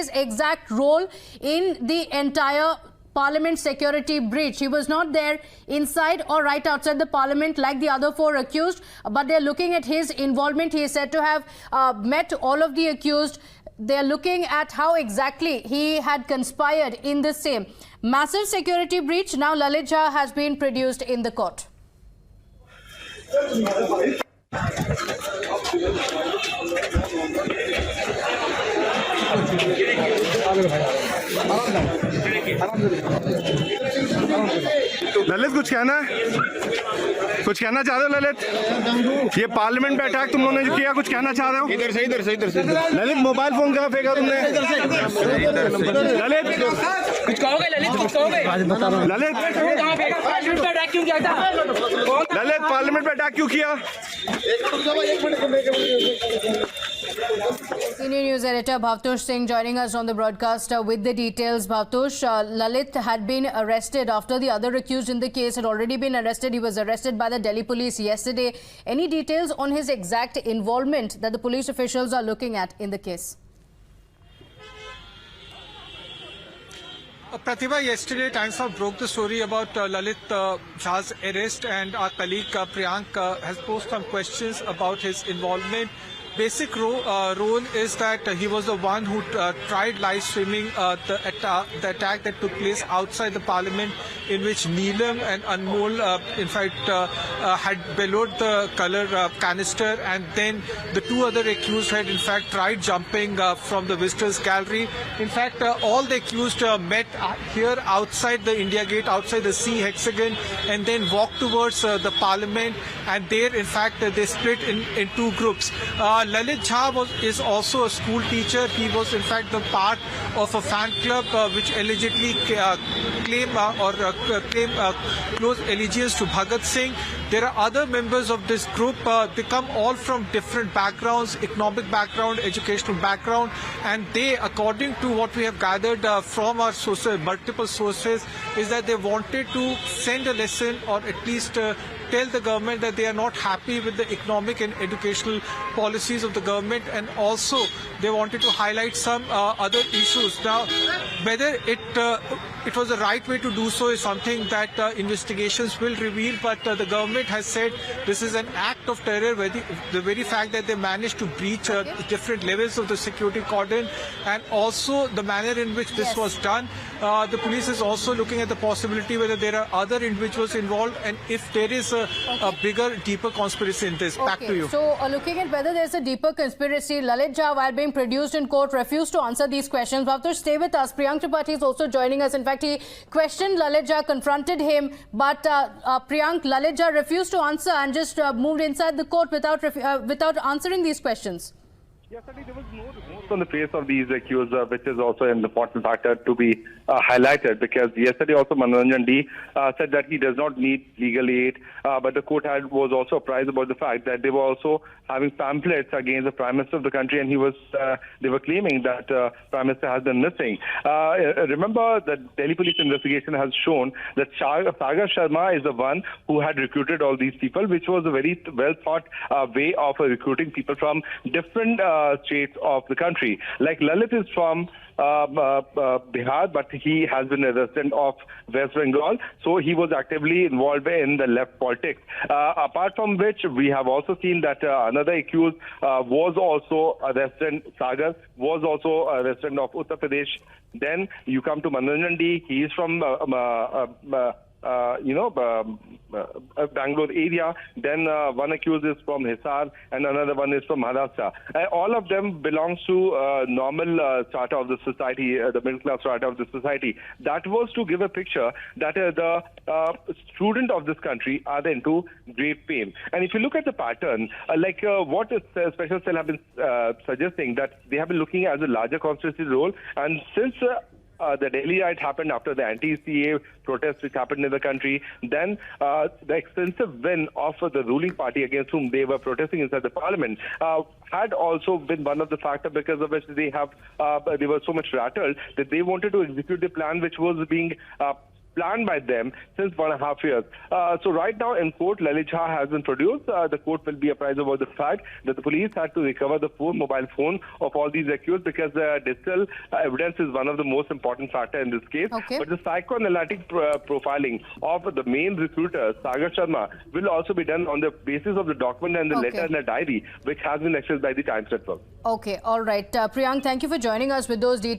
his exact role in the entire Parliament security breach. He was not there inside or right outside the Parliament like the other four accused, but they're looking at his involvement. He is said to have met all of the accused. They're looking at how exactly he had conspired in the same massive security breach. Now Lalit Jha has been produced in the court. Lalit कुछ कहना है? कुछ कहना चाह रहे हो ललित? ये parliament पे अटैक तुम लोगों ने किया, कुछ कहना चाह रहे हो? इधर से ललित मोबाइल फोन कहाँ फेंका तुमने? ललित कुछ कहोगे? ललित कुछ कहोगे? ललित ललित पार्लियामेंट पे अटैक क्यों किया? Senior news editor Bhavtosh Singh joining us on the broadcast with the details. Bhavtosh, Lalit had been arrested after the other accused in the case had already been arrested. He was arrested by the Delhi police yesterday. Any details on his exact involvement that the police officials are looking at in the case? Pratibha, yesterday Times of broke the story about Lalit Jha's arrest, and our colleague Priyank has posed some questions about his involvement. Basic role is that he was the one who tried live streaming the attack that took place outside the Parliament, in which Neelam and Anmol in fact had bellowed the color canister, and then the two other accused had in fact tried jumping from the visitors gallery. In fact, all the accused met here outside the India Gate, outside the C hexagon, and then walked towards the Parliament, and there in fact they split in two groups. Lalit Jha is also a school teacher. He was in fact the part of a fan club which allegedly claim close allegiance to Bhagat Singh. There are other members of this group. They come all from different backgrounds, economic background, educational background, and they, according to what we have gathered from our sources, multiple sources, is that they wanted to send a lesson, or at least tell the government that they are not happy with the economic and educational policies of the government, and also they wanted to highlight some other issues. Now, whether it was the right way to do so is something that investigations will reveal, but the government has said this is an act of terror. The very fact that they managed to breach different levels of the security cordon, and also the manner in which this was done. The police is also looking at the possibility whether there are other individuals involved, and if there is a bigger, deeper conspiracy in this. Back to you. So, looking at whether there's a deeper conspiracy, Lalit Jha, while being produced in court, refused to answer these questions. Bhavtosh, stay with us. Priyank Tripathi is also joining us. In fact, he questioned Lalit Jha, confronted him, but Priyank, Lalit Jha refused to answer and just moved inside the court without answering these questions. Yes, there was no remorse on the face of these accused, which is also an important factor to be highlighted, because yesterday also Manoranjan D said that he does not need legal aid, but the court was also apprised about the fact that they were also having pamphlets against the Prime Minister of the country, and they were claiming that Prime Minister has been missing. Remember, the Delhi police investigation has shown that Sagar Sharma is the one who had recruited all these people, which was a very well thought way of recruiting people from different states of the country. Like Lalit is from Bihar, but he has been a resident of West Bengal, so he was actively involved in the left politics. Apart from which, we have also seen that another accused was also a resident, Sagar, was also a resident of Uttar Pradesh. Then you come to Manoranjan D, he is from Bangalore area. Then one accused is from Hisar and another one is from Maharashtra. All of them belongs to normal strata of the society, the middle class strata of the society. That was to give a picture that the student of this country are into great pain. And if you look at the pattern, what Special Cell have been suggesting, that they have been looking at the larger conspiracy role, and since the Delhi riot happened after the anti-CA protests which happened in the country, then the extensive win of the ruling party against whom they were protesting inside the parliament had also been one of the factors because of which they were so much rattled that they wanted to execute the plan which was being planned by them since 1.5 years. So right now in court, Lalit Jha has been produced. The court will be apprised about the fact that the police had to recover the mobile phone of all these accused, because the digital evidence is one of the most important factors in this case. Okay. But the psychoanalytic profiling of the main recruiter, Sagar Sharma, will also be done on the basis of the document and the letter and the diary which has been accessed by the Times Network. Okay, all right. Priyank, thank you for joining us with those details.